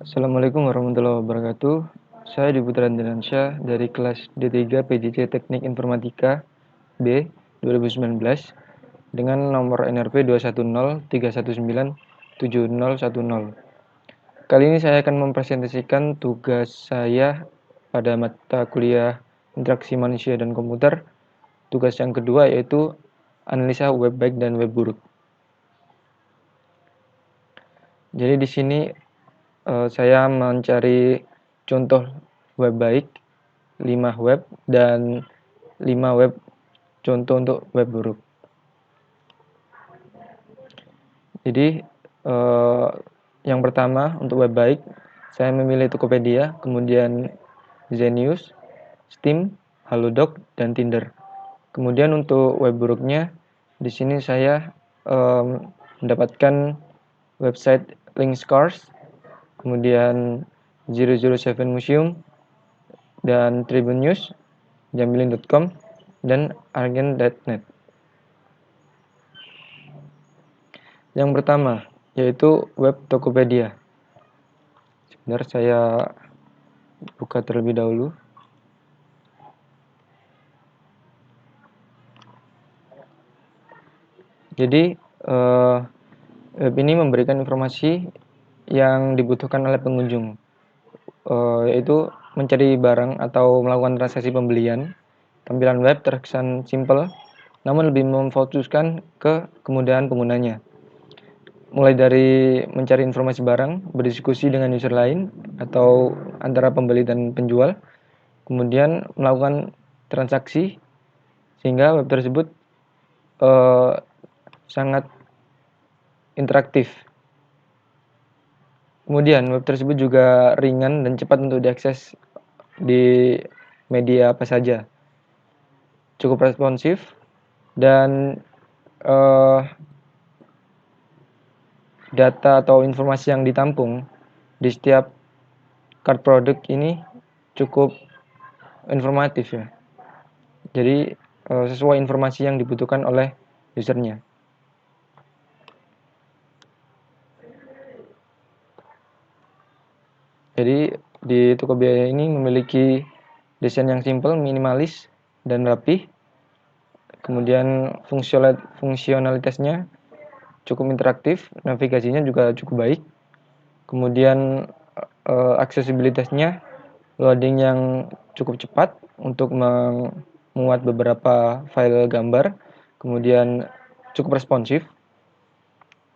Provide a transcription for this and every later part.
Assalamualaikum warahmatullahi wabarakatuh. Saya Diputra Andilansyah dari kelas D3 PJJ Teknik Informatika B 2019 dengan nomor NRP 21031971010. Kali ini saya akan mempresentasikan tugas saya pada mata kuliah Interaksi Manusia dan Komputer. Tugas yang kedua yaitu analisa web baik dan web buruk. Jadi di sini saya mencari contoh web baik, 5 web, dan 5 web contoh untuk web buruk. Jadi yang pertama untuk web baik, saya memilih Tokopedia, kemudian Zenius, Steam, Halodoc, dan Tinder. Kemudian untuk web buruknya, di sini saya mendapatkan website Linkscars, kemudian 007 Museum, dan Tribun News, jambilin.com, dan argen.net. Yang pertama, yaitu web Tokopedia. Sebentar saya buka terlebih dahulu. Jadi, web ini memberikan informasi yang dibutuhkan oleh pengunjung, yaitu mencari barang atau melakukan transaksi pembelian. Tampilan web terkesan simpel, namun lebih memfokuskan ke kemudahan penggunanya. Mulai dari mencari informasi barang, berdiskusi dengan user lain, atau antara pembeli dan penjual, kemudian melakukan transaksi, sehingga web tersebut sangat interaktif. Kemudian web tersebut juga ringan dan cepat untuk diakses di media apa saja. Cukup responsif dan data atau informasi yang ditampung di setiap card produk ini cukup informatif ya. Jadi sesuai informasi yang dibutuhkan oleh usernya. Jadi di Tokopedia ini memiliki desain yang simpel, minimalis, dan rapi. Kemudian fungsionalitasnya cukup interaktif, navigasinya juga cukup baik. Kemudian aksesibilitasnya, loading yang cukup cepat untuk memuat beberapa file gambar. Kemudian cukup responsif.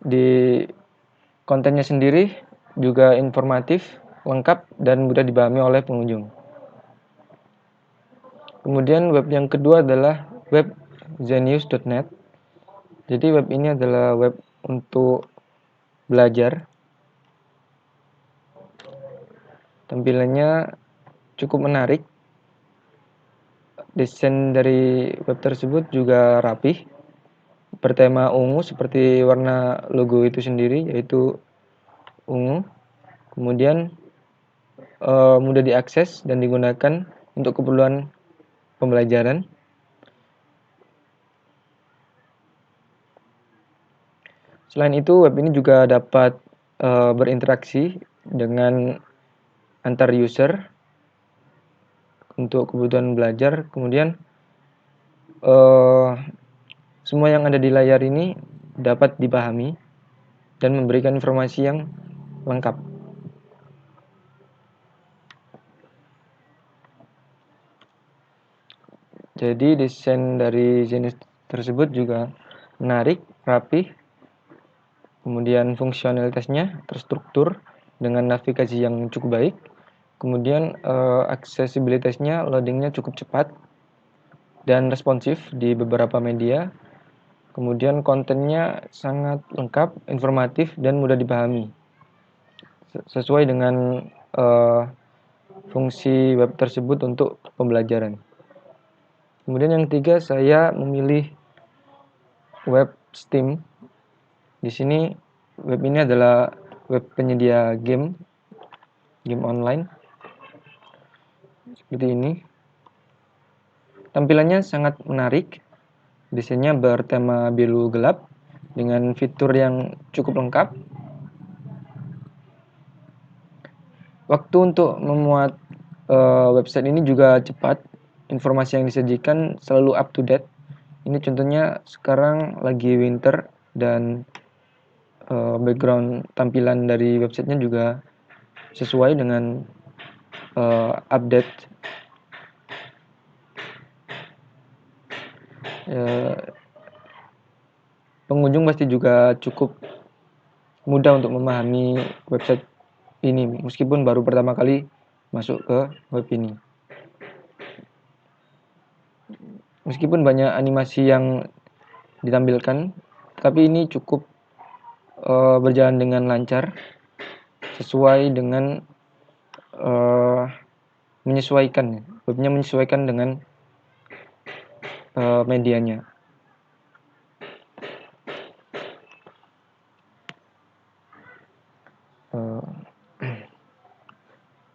Di kontennya sendiri juga informatif, lengkap, dan mudah dipahami oleh pengunjung. Kemudian web yang kedua adalah web zenius.net. Jadi web ini adalah web untuk belajar. Tampilannya cukup menarik. Desain dari web tersebut juga rapih, bertema ungu seperti warna logo itu sendiri, yaitu ungu. Kemudian mudah diakses dan digunakan untuk keperluan pembelajaran. Selain itu, web ini juga dapat berinteraksi dengan antar user untuk kebutuhan belajar. Kemudian semua yang ada di layar ini dapat dipahami dan memberikan informasi yang lengkap. Jadi desain dari jenis tersebut juga menarik, rapi. Kemudian fungsionalitasnya terstruktur dengan navigasi yang cukup baik. Kemudian aksesibilitasnya, loadingnya cukup cepat dan responsif di beberapa media. Kemudian kontennya sangat lengkap, informatif, dan mudah dipahami. Sesuai dengan fungsi web tersebut untuk pembelajaran. Kemudian yang ketiga, saya memilih web Steam. Di sini web ini adalah web penyedia game online. Seperti ini. Tampilannya sangat menarik. Desainnya bertema biru gelap dengan fitur yang cukup lengkap. Waktu untuk memuat website ini juga cepat. Informasi yang disajikan selalu up to date. Ini contohnya sekarang lagi winter dan background tampilan dari websitenya juga sesuai dengan update. Pengunjung pasti juga cukup mudah untuk memahami website ini meskipun baru pertama kali masuk ke web ini. Meskipun banyak animasi yang ditampilkan, tapi ini cukup berjalan dengan lancar sesuai dengan menyesuaikan webnya menyesuaikan dengan medianya.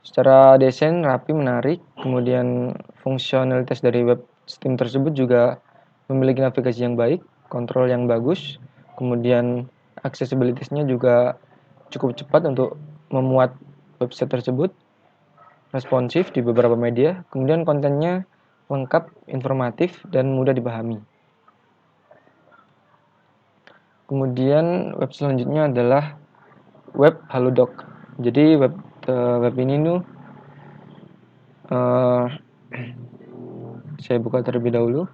Secara desain rapi, menarik, kemudian fungsionalitas dari web Steam tersebut juga memiliki navigasi yang baik, kontrol yang bagus, kemudian aksesibilitasnya juga cukup cepat untuk memuat website tersebut, responsif di beberapa media, kemudian kontennya lengkap, informatif, dan mudah dipahami. Kemudian web selanjutnya adalah web Halodoc. Jadi web ini saya buka terlebih dahulu.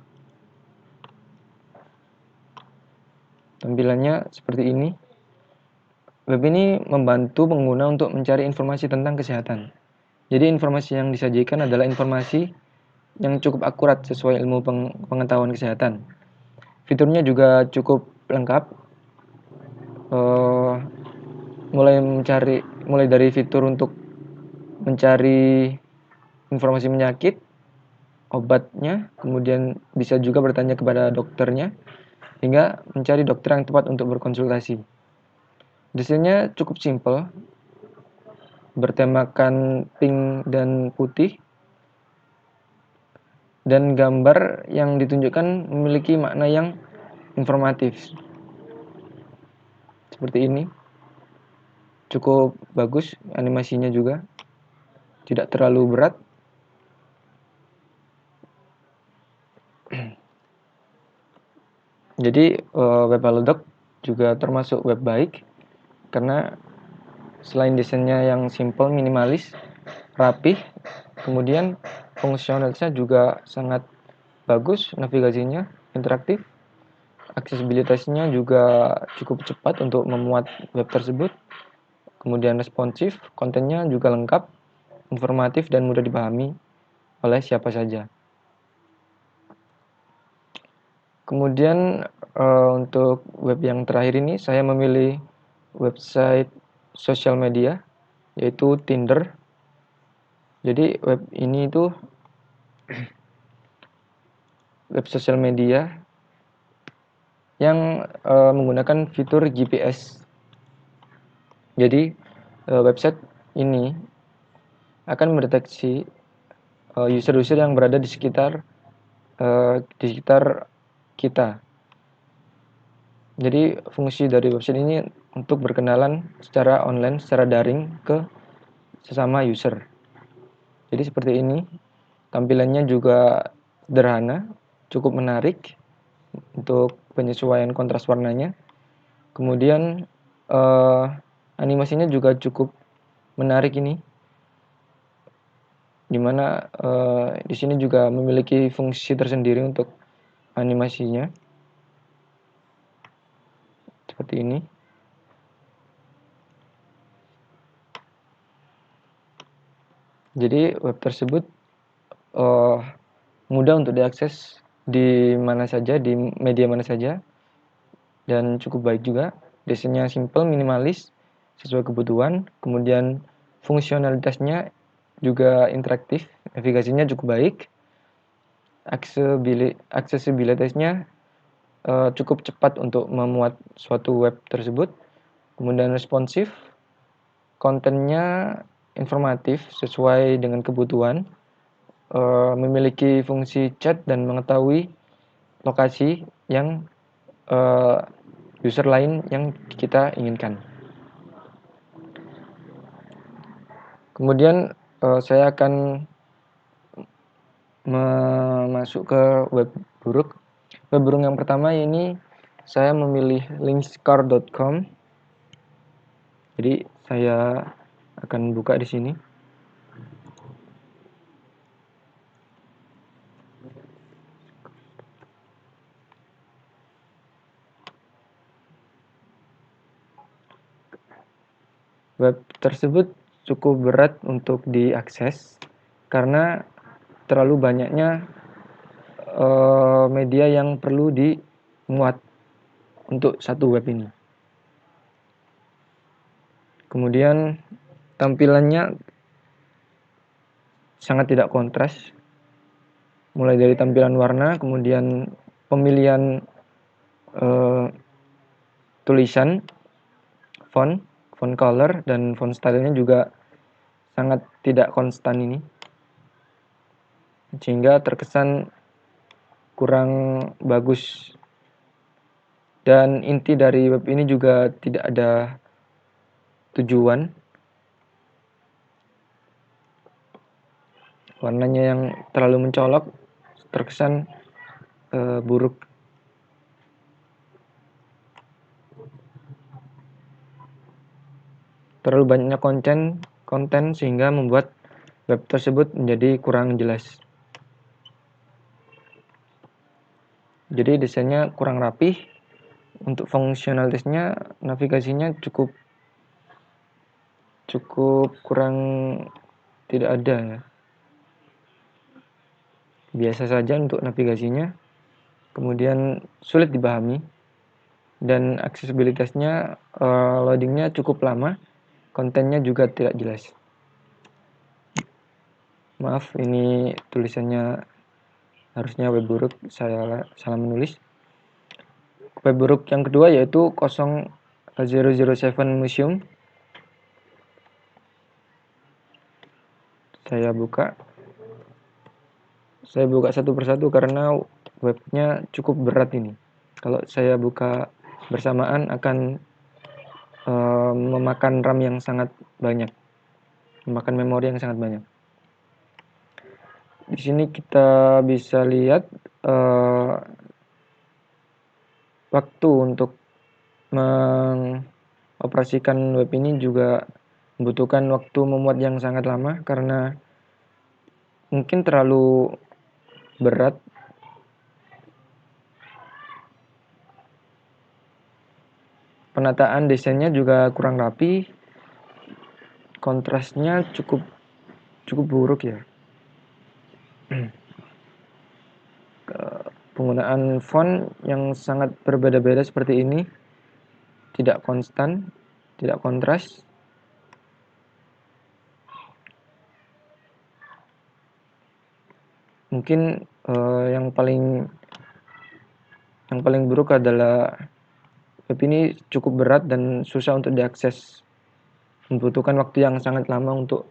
Tampilannya seperti ini. Web ini membantu pengguna untuk mencari informasi tentang kesehatan. Jadi informasi yang disajikan adalah informasi yang cukup akurat sesuai ilmu pengetahuan kesehatan. Fiturnya juga cukup lengkap. Mulai dari fitur untuk mencari informasi penyakit, obatnya, kemudian bisa juga bertanya kepada dokternya, hingga mencari dokter yang tepat untuk berkonsultasi. Desainnya cukup simpel, bertemakan pink dan putih, dan gambar yang ditunjukkan memiliki makna yang informatif. Seperti ini. Cukup bagus animasinya juga. Tidak terlalu berat. Jadi web Halodoc juga termasuk web baik karena selain desainnya yang simple, minimalis, rapih, kemudian fungsionalitasnya juga sangat bagus, navigasinya interaktif, aksesibilitasnya juga cukup cepat untuk memuat web tersebut, kemudian responsif, kontennya juga lengkap, informatif, dan mudah dipahami oleh siapa saja. Kemudian untuk web yang terakhir ini saya memilih website sosial media yaitu Tinder. Jadi web ini itu web sosial media yang menggunakan fitur GPS. Jadi website ini akan mendeteksi user-user yang berada di sekitar kita. Jadi fungsi dari website ini untuk berkenalan secara online, secara daring ke sesama user. Jadi seperti ini. Tampilannya juga sederhana, cukup menarik untuk penyesuaian kontras warnanya. Kemudian animasinya juga cukup menarik ini. Dimana di sini juga memiliki fungsi tersendiri untuk animasinya. Seperti ini. Jadi web tersebut mudah untuk diakses di mana saja, di media mana saja, dan cukup baik juga. Desainnya simple, minimalis, sesuai kebutuhan. Kemudian fungsionalitasnya juga interaktif, navigasinya cukup baik, aksesibilitasnya cukup cepat untuk memuat suatu web tersebut. Kemudian responsif, kontennya informatif sesuai dengan kebutuhan, memiliki fungsi chat dan mengetahui lokasi yang user lain yang kita inginkan. Kemudian saya akan masuk ke web buruk. Web buruk yang pertama ini saya memilih linkscar.com. Jadi saya akan buka di sini. Web tersebut cukup berat untuk diakses karena terlalu banyaknya media yang perlu dimuat untuk satu web ini. Kemudian tampilannya sangat tidak kontras, mulai dari tampilan warna, kemudian pemilihan tulisan, font color, dan font stylenya juga sangat tidak konstan ini, sehingga terkesan kurang bagus. Dan inti dari web ini juga tidak ada tujuan. Warnanya yang terlalu mencolok terkesan buruk. Terlalu banyaknya konten sehingga membuat web tersebut menjadi kurang jelas. Jadi desainnya kurang rapih. Untuk fungsionalitasnya, navigasinya cukup kurang, tidak ada ya. Biasa saja untuk navigasinya. Kemudian sulit dipahami. Dan aksesibilitasnya, loadingnya cukup lama. Kontennya juga tidak jelas. Maaf, ini tulisannya harusnya web buruk, saya salah menulis. Web buruk yang kedua yaitu 007 Museum. Saya buka satu persatu karena webnya cukup berat ini. Kalau saya buka bersamaan akan memakan RAM yang sangat banyak, memakan memori yang sangat banyak. Di sini kita bisa lihat waktu untuk mengoperasikan web ini juga membutuhkan waktu memuat yang sangat lama karena mungkin terlalu berat. Penataan desainnya juga kurang rapi, kontrasnya cukup buruk ya. Penggunaan font yang sangat berbeda-beda seperti ini, tidak konstan, tidak kontras. Mungkin yang paling buruk adalah web ini cukup berat dan susah untuk diakses, membutuhkan waktu yang sangat lama untuk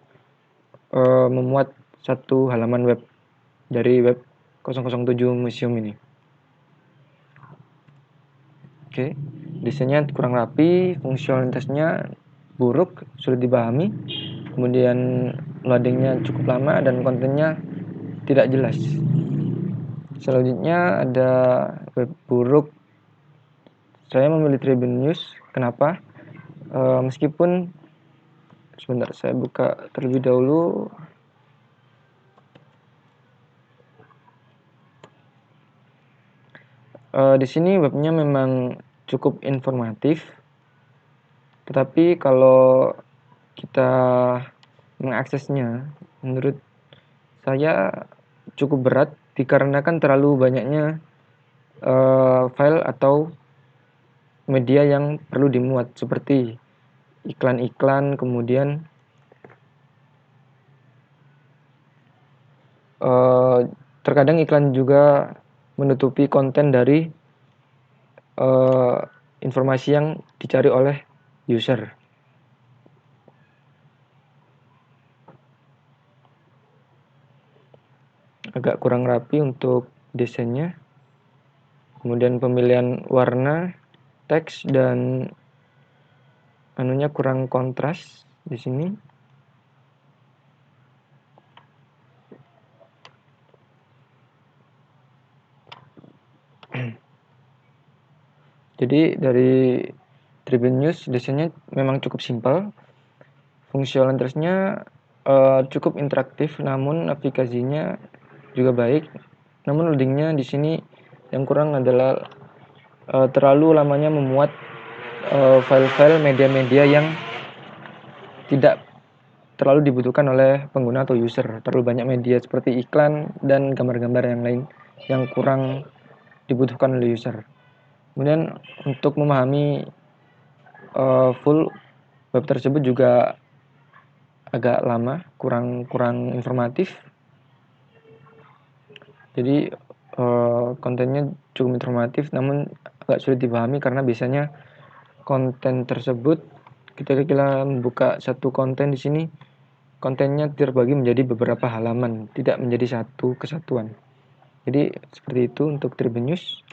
memuat satu halaman web dari web 007 Museum ini. Oke, desainnya kurang rapi, fungsionalitasnya buruk, sulit dipahami, kemudian loadingnya cukup lama dan kontennya tidak jelas. Selanjutnya ada web buruk. Saya memilih Tribun News. Kenapa? Meskipun sebentar, saya buka terlebih dahulu. Di sini webnya memang cukup informatif, tetapi kalau kita mengaksesnya, menurut saya cukup berat dikarenakan terlalu banyaknya file atau media yang perlu dimuat seperti iklan-iklan, kemudian terkadang iklan juga menutupi konten dari informasi yang dicari oleh user. Agak kurang rapi untuk desainnya. Kemudian pemilihan warna, teks, dan anunya kurang kontras di sini. Jadi dari Tribun News desainnya memang cukup simpel. Fungsionalitasnya cukup interaktif, namun aplikasinya juga baik. Namun loadingnya di sini yang kurang adalah terlalu lamanya memuat file-file media-media yang tidak terlalu dibutuhkan oleh pengguna atau user. Terlalu banyak media seperti iklan dan gambar-gambar yang lain yang kurang dibutuhkan oleh user. Kemudian untuk memahami full web tersebut juga agak lama, kurang informatif. Jadi kontennya cukup informatif, namun agak sulit dipahami karena biasanya konten tersebut ketika kita membuka satu konten di sini, kontennya terbagi menjadi beberapa halaman, tidak menjadi satu kesatuan. Jadi seperti itu untuk Tribun News.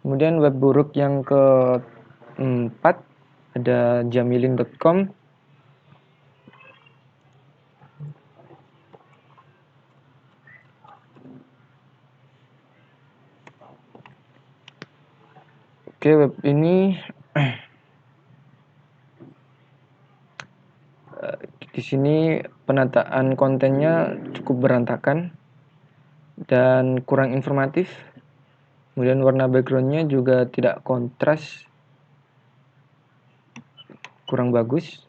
Kemudian web buruk yang keempat ada jamilin.com. Oke, web ini di sini penataan kontennya cukup berantakan dan kurang informatif. Kemudian warna backgroundnya juga tidak kontras, kurang bagus.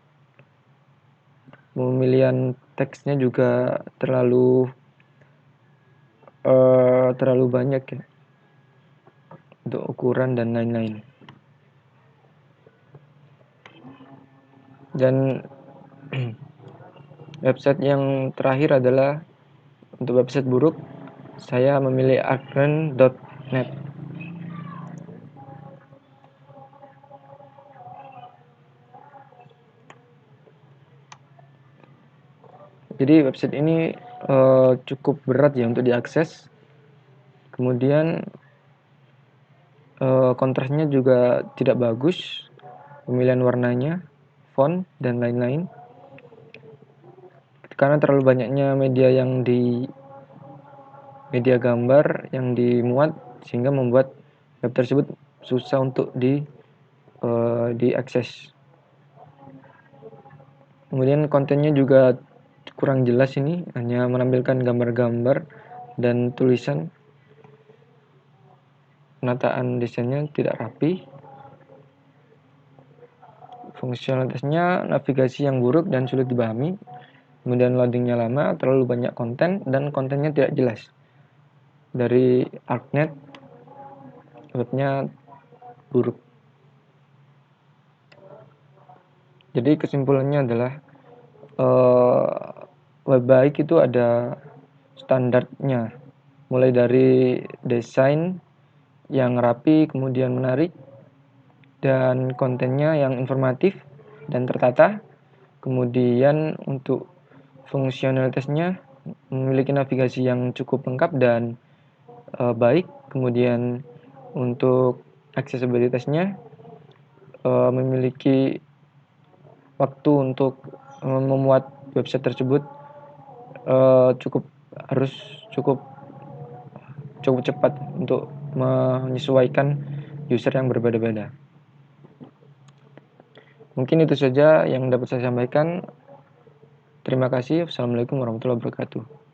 Pemilihan teksnya juga terlalu banyak ya, untuk ukuran dan lain-lain. Dan website yang terakhir adalah untuk website buruk, saya memilih artren.net. Jadi website ini cukup berat ya untuk diakses. Kemudian kontrasnya juga tidak bagus, pemilihan warnanya, font dan lain-lain. Karena terlalu banyaknya media gambar yang dimuat sehingga membuat web tersebut susah untuk diakses. Kemudian kontennya juga kurang jelas, ini hanya menampilkan gambar-gambar dan tulisan. Penataan desainnya tidak rapi. Fungsionalitasnya navigasi yang buruk dan sulit dipahami. Kemudian loadingnya lama, terlalu banyak konten, dan kontennya tidak jelas. Dari Artnet, webnya buruk. Jadi kesimpulannya adalah web baik itu ada standarnya, mulai dari desain yang rapi, kemudian menarik, dan kontennya yang informatif dan tertata. Kemudian untuk fungsionalitasnya memiliki navigasi yang cukup lengkap dan baik. Kemudian untuk aksesibilitasnya memiliki waktu untuk memuat website tersebut cukup cepat untuk menyesuaikan user yang berbeda-beda. Mungkin itu saja yang dapat saya sampaikan. Terima kasih. Wassalamualaikum warahmatullahi wabarakatuh.